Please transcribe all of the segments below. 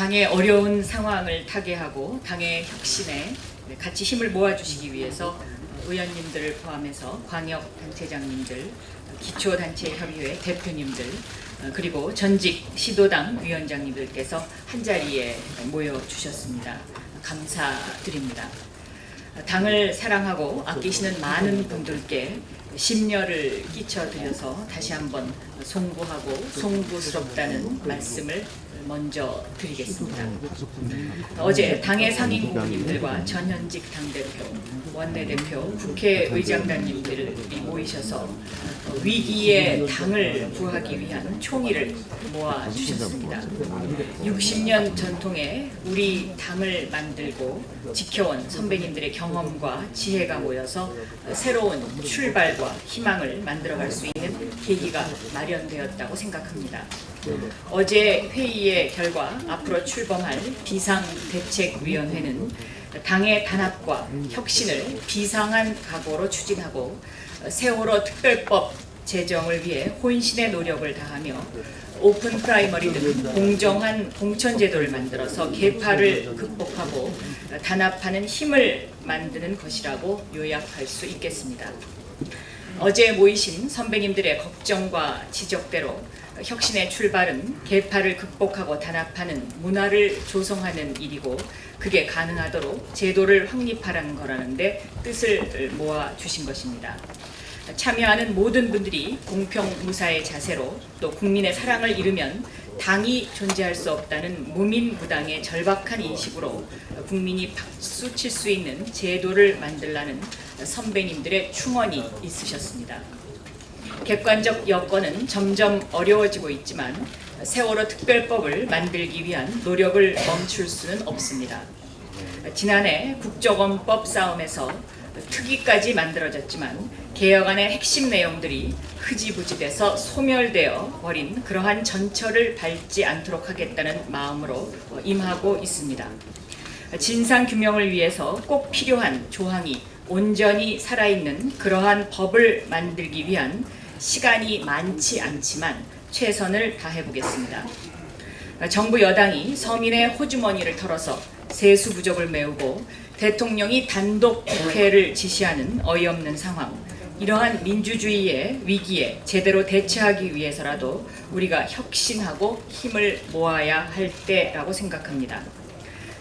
당의 어려운 상황을 타개하고 당의 혁신에 같이 힘을 모아주시기 위해서 의원님들을 포함해서 광역단체장님들, 기초단체협의회 대표님들, 그리고 전직 시도당 위원장님들께서 한자리에 모여주셨습니다. 감사드립니다. 당을 사랑하고 아끼시는 많은 분들께 심려를 끼쳐드려서 다시 한번 송구하고 송구스럽다는 말씀을 먼저 드리겠습니다. 어제 당의 상임고문님들과 전현직 당대표, 원내대표, 국회의장단님들이 모이셔서 위기의 당을 구하기 위한 총의를 모아주셨습니다. 60년 전통의 우리 당을 만들고 지켜온 선배님들의 경험과 지혜가 모여서 새로운 출발과 희망을 만들어갈 수 있는 계기가 마련되었다고 생각합니다. 어제 회의의 결과 앞으로 출범할 비상대책위원회는 당의 단합과 혁신을 비상한 각오로 추진하고 세월호 특별법 제정을 위해 혼신의 노력을 다하며 오픈 프라이머리 등 공정한 공천제도를 만들어서 계파를 극복하고 단합하는 힘을 만드는 것이라고 요약할 수 있겠습니다. 어제 모이신 선배님들의 걱정과 지적대로 혁신의 출발은 계파를 극복하고 단합하는 문화를 조성하는 일이고 그게 가능하도록 제도를 확립하라는 거라는데 뜻을 모아 주신 것입니다. 참여하는 모든 분들이 공평무사의 자세로 또 국민의 사랑을 잃으면 당이 존재할 수 없다는 무민무당의 절박한 인식으로 국민이 박수 칠 수 있는 제도를 만들라는 선배님들의 충언이 있으셨습니다. 객관적 여건은 점점 어려워지고 있지만 세월호 특별법을 만들기 위한 노력을 멈출 수는 없습니다. 지난해 국정원법 싸움에서 특위까지 만들어졌지만 개혁안의 핵심 내용들이 흐지부지돼서 소멸되어 버린 그러한 전철을 밟지 않도록 하겠다는 마음으로 임하고 있습니다. 진상규명을 위해서 꼭 필요한 조항이 온전히 살아있는 그러한 법을 만들기 위한 시간이 많지 않지만 최선을 다해보겠습니다. 정부 여당이 서민의 호주머니를 털어서 세수 부족을 메우고 대통령이 단독 국회를 지시하는 어이없는 상황, 이러한 민주주의의 위기에 제대로 대처하기 위해서라도 우리가 혁신하고 힘을 모아야 할 때라고 생각합니다.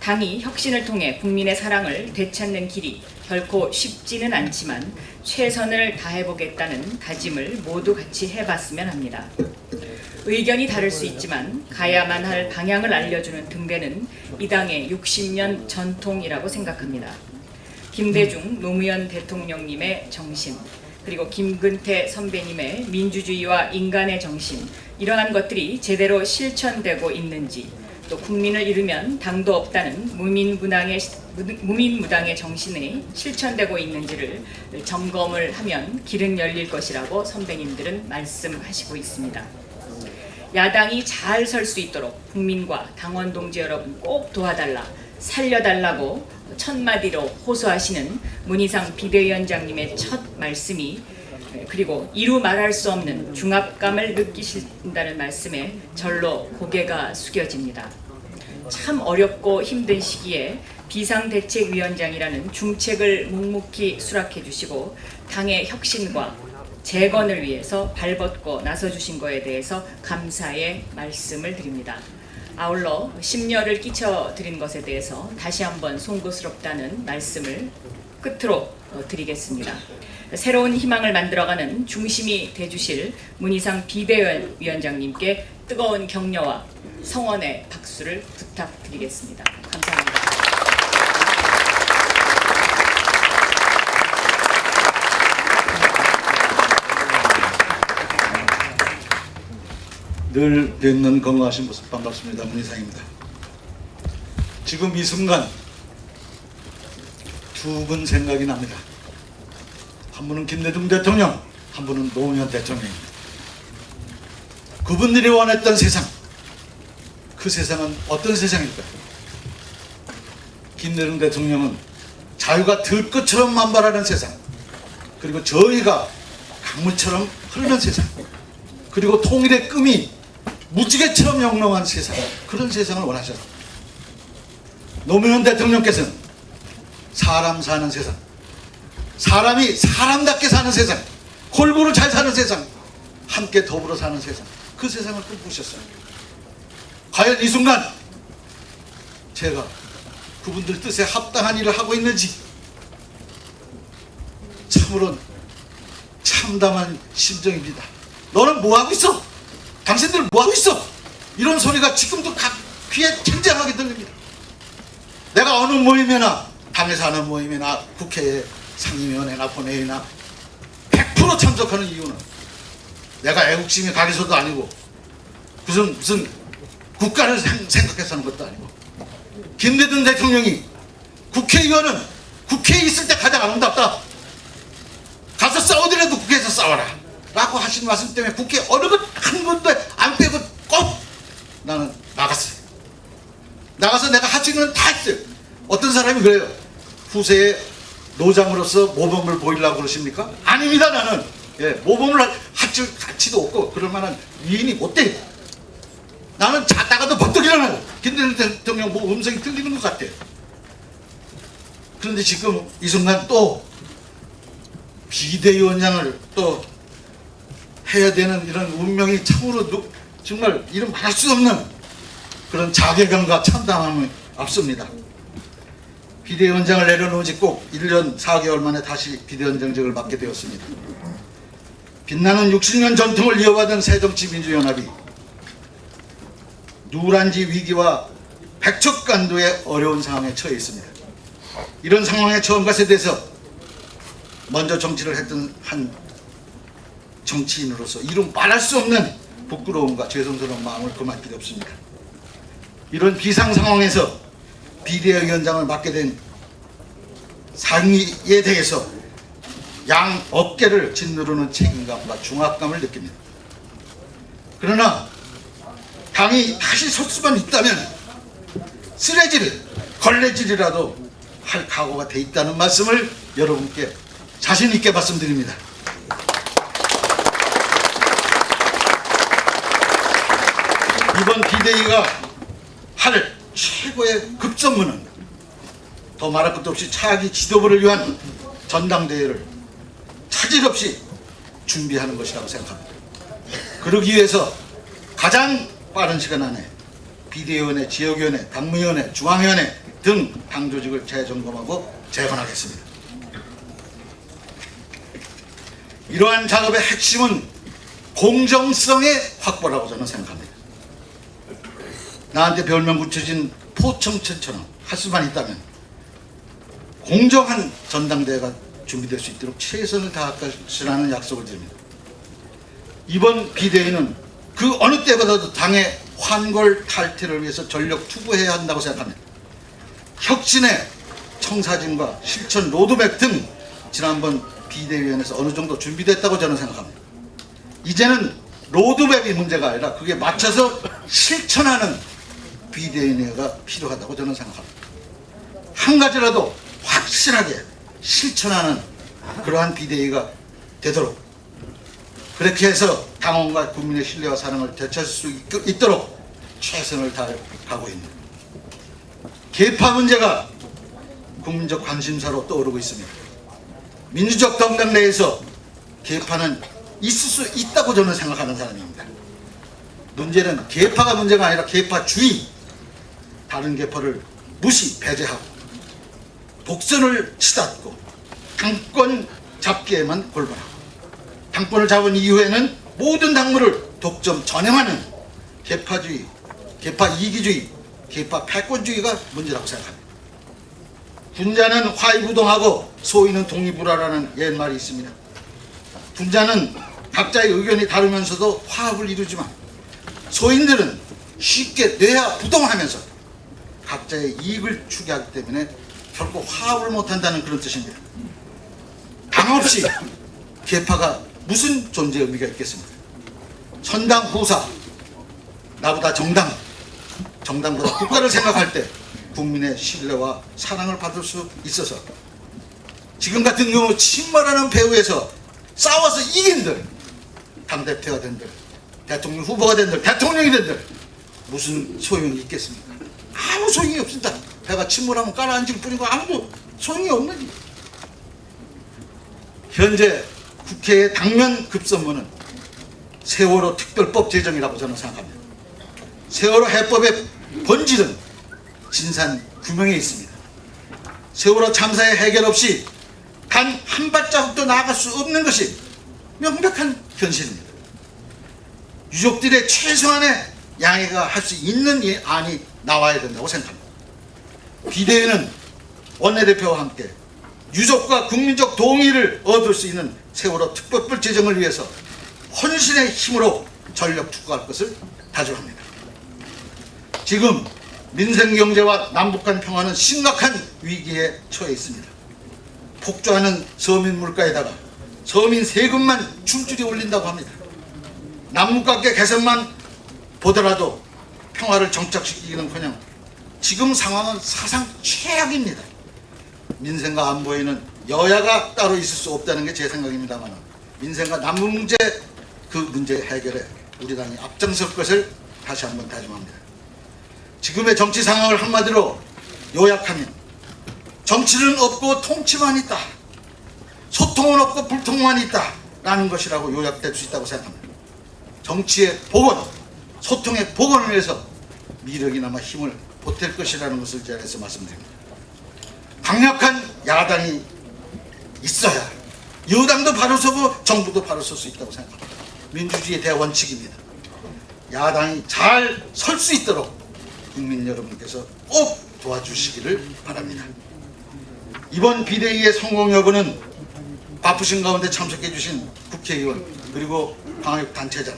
당이 혁신을 통해 국민의 사랑을 되찾는 길이 결코 쉽지는 않지만 최선을 다해보겠다는 다짐을 모두 같이 해봤으면 합니다. 의견이 다를 수 있지만 가야만 할 방향을 알려주는 등대는 이 당의 60년 전통이라고 생각합니다. 김대중 노무현 대통령님의 정신, 그리고 김근태 선배님의 민주주의와 인간의 정신, 이러한 것들이 제대로 실천되고 있는지, 또 국민을 잃으면 당도 없다는 무민무당의 정신이 실천되고 있는지를 점검을 하면 길은 열릴 것이라고 선배님들은 말씀하시고 있습니다. 야당이 잘 설 수 있도록 국민과 당원 동지 여러분 꼭 도와달라, 살려달라고 첫마디로 호소하시는 문희상 비대위원장님의 첫 말씀이, 그리고 이루 말할 수 없는 중압감을 느끼신다는 말씀에 절로 고개가 숙여집니다. 참 어렵고 힘든 시기에 비상대책위원장이라는 중책을 묵묵히 수락해 주시고 당의 혁신과 재건을 위해서 발벗고 나서주신 것에 대해서 감사의 말씀을 드립니다. 아울러 심려를 끼쳐드린 것에 대해서 다시 한번 송구스럽다는 말씀을 끝으로 드리겠습니다. 새로운 희망을 만들어가는 중심이 돼주실 문희상 비대위원장님께 뜨거운 격려와 성원의 박수를 부탁드리겠습니다. 감사합니다. 늘 뵙는 건강하신 모습 반갑습니다. 문희상입니다. 지금 이 순간 두 분 생각이 납니다. 한 분은 김대중 대통령, 한 분은 노무현 대통령입니다. 그분들이 원했던 세상, 그 세상은 어떤 세상일까요? 김대중 대통령은 자유가 들것처럼 만발하는 세상, 그리고 정의가 강물처럼 흐르는 세상, 그리고 통일의 끔이 무지개처럼 영롱한 세상, 그런 세상을 원하셨습니다. 노무현 대통령께서는 사람 사는 세상, 사람이 사람답게 사는 세상, 골고루 잘 사는 세상, 함께 더불어 사는 세상, 그 세상을 꿈꾸셨어요. 과연 이 순간 제가 그분들 뜻에 합당한 일을 하고 있는지 참으로 참담한 심정입니다. 너는 뭐하고 있어? 당신들 뭐하고 있어? 이런 소리가 지금도 각 귀에 쟁쟁하게 들립니다. 내가 어느 모임이나, 당에서 하는 모임이나 국회에 상임위원회나 본회의나 100% 참석하는 이유는 내가 애국심이 가려서도 아니고 무슨 국가를 생각해서 하는 것도 아니고, 김대중 대통령이 국회의원은 국회에 있을 때 가장 아름답다, 가서 싸우더라도 국회에서 싸워라 라고 하신 말씀 때문에 국회 어느 것 한 번도 안 빼고 꼭 나는 나갔어요. 나가서 내가 할 수 있는 건 다 했어요. 어떤 사람이 그래요. 후세에 노장으로서 모범을 보이려고 그러십니까? 아닙니다. 나는 모범을 할 가치도 없고 그럴 만한 위인이 못 돼요. 나는 자다가도 버떡 일어나고 김대중 대통령 뭐 음성이 들리는 것 같아요. 그런데 지금 이 순간 또 비대위원장을 또 해야 되는 이런 운명이 참으로 정말 이름 말할 수 없는 그런 자괴감과 참담함이 앞섭니다. 비대위원장을 내려놓은 지 꼭 1년 4개월 만에 다시 비대위원장직을 맡게 되었습니다. 빛나는 60년 전통을 이어받은 새정치민주연합이 누란지 위기와 백척간도의 어려운 상황에 처해 있습니다. 이런 상황에 처한 것에 대해서 먼저 정치를 했던 한 정치인으로서 이루 말할 수 없는 부끄러움과 죄송스러운 마음을 금할 필요 없습니다. 이런 비상 상황에서 비대위원장을 맡게 된 상의에 대해서 양 어깨를 짓누르는 책임감과 중압감을 느낍니다. 그러나 당이 다시 설 수만 있다면 쓰레질, 걸레질이라도 할 각오가 돼 있다는 말씀을 여러분께 자신 있게 말씀드립니다. 이번 비대위가 할 최고의 급선무는 더 말할 것도 없이 차기 지도부를 위한 전당대회를 차질 없이 준비하는 것이라고 생각합니다. 그러기 위해서 가장 빠른 시간 안에 비대위원회, 지역위원회, 당무위원회, 중앙위원회 등 당조직을 재점검하고 재건하겠습니다. 이러한 작업의 핵심은 공정성의 확보라고 저는 생각합니다. 나한테 별명 붙여진 포청천처럼 할 수만 있다면 공정한 전당대회가 준비될 수 있도록 최선을 다할 것이라는 약속을 드립니다. 이번 비대위는 그 어느 때보다도 당의 환골 탈퇴를 위해서 전력 투구해야 한다고 생각합니다. 혁신의 청사진과 실천 로드맵 등 지난번 비대위원회에서 어느 정도 준비됐다고 저는 생각합니다. 이제는 로드맵이 문제가 아니라 그게 맞춰서 실천하는 비대위원회가 필요하다고 저는 생각합니다. 한 가지라도 확실하게 실천하는 그러한 비대위가 되도록, 그렇게 해서 당원과 국민의 신뢰와 사랑을 되찾을 수 있도록 최선을 다하고 있는 계파 문제가 국민적 관심사로 떠오르고 있습니다. 민주적 정당 내에서 계파는 있을 수 있다고 저는 생각하는 사람입니다. 문제는 계파가 문제가 아니라 계파주의, 다른 계파를 무시, 배제하고 독선을 치닫고 당권 잡기에만 골몰하고 당권을 잡은 이후에는 모든 당무를 독점 전행하는 계파주의, 계파 이기주의, 계파 패권주의가 문제라고 생각합니다. 군자는 화이부동하고 소인은 독립불화라는 옛말이 있습니다. 군자는 각자의 의견이 다르면서도 화합을 이루지만 소인들은 쉽게 뇌하부동하면서 각자의 이익을 추구하기 때문에 결코 화합을 못한다는 그런 뜻입니다. 당 없이 계파가 무슨 존재 의미가 있겠습니까? 선당 후사, 나보다 정당보다 국가를 생각할 때 국민의 신뢰와 사랑을 받을 수 있어서 지금 같은 경우 친말하는 배후에서 싸워서 이긴들, 당대표가 된들, 대통령 후보가 된들, 대통령이 된들 무슨 소용이 있겠습니까? 아무 소용이 없습니다. 배가 침몰하면 깔아앉을 뿐이고 아무도 소용이 없는 일. 현재 국회의 당면 급선무는 세월호 특별법 제정이라고 저는 생각합니다. 세월호 해법의 본질은 진상 규명에 있습니다. 세월호 참사의 해결 없이 단 한 발자국도 나아갈 수 없는 것이 명백한 현실입니다. 유족들의 최소한의 양해가 할 수 있는 안이 나와야 된다고 생각합니다. 비대위는 원내대표와 함께 유족과 국민적 동의를 얻을 수 있는 세월호 특별법 제정을 위해서 헌신의 힘으로 전력 투구할 것을 다짐합니다. 지금 민생경제와 남북한 평화는 심각한 위기에 처해 있습니다. 폭주하는 서민 물가에다가 서민 세금만 줄줄이 올린다고 합니다. 남북관계 개선만 보더라도 평화를 정착시키기는커녕 지금 상황은 사상 최악입니다. 민생과 안보에는 여야가 따로 있을 수 없다는 게 제 생각입니다만 민생과 남북 문제 그 문제 해결에 우리 당이 앞장설 것을 다시 한번 다짐합니다. 지금의 정치 상황을 한마디로 요약하면 정치는 없고 통치만 있다. 소통은 없고 불통만 있다. 라는 것이라고 요약될 수 있다고 생각합니다. 정치의 복원, 소통의 복원을 위해서 미력이나마 힘을 보탤 것이라는 것을 제안해서 말씀드립니다. 강력한 야당이 있어야 여당도 바로 서고 정부도 바로 설 수 있다고 생각합니다. 민주주의의 대원칙입니다. 야당이 잘 설 수 있도록 국민 여러분께서 꼭 도와주시기를 바랍니다. 이번 비대위의 성공 여부는 바쁘신 가운데 참석해 주신 국회의원 그리고 광역단체장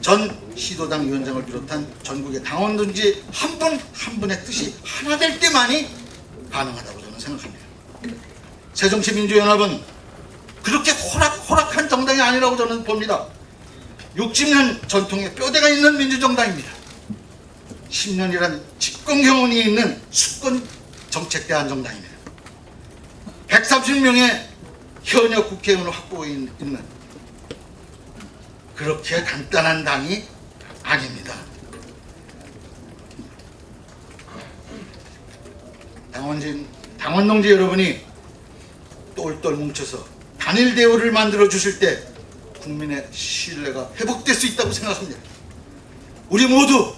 전 시도당 위원장을 비롯한 전국의 당원든지 한 분 한 분의 뜻이 하나 될 때만이 가능하다고 저는 생각합니다. 새정치민주연합은 그렇게 호락호락한 정당이 아니라고 저는 봅니다. 60년 전통의 뼈대가 있는 민주정당입니다. 10년이란 집권 경험이 있는 수권 정책 대안 정당입니다. 130명의 현역 국회의원을 확보해 있는 그렇게 간단한 당이 아닙니다. 당원동지 여러분이 똘똘 뭉쳐서 단일 대우를 만들어 주실 때 국민의 신뢰가 회복될 수 있다고 생각합니다. 우리 모두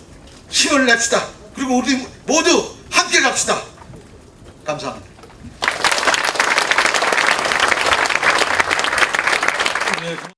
힘을 냅시다. 그리고 우리 모두 함께 갑시다. 감사합니다. 네.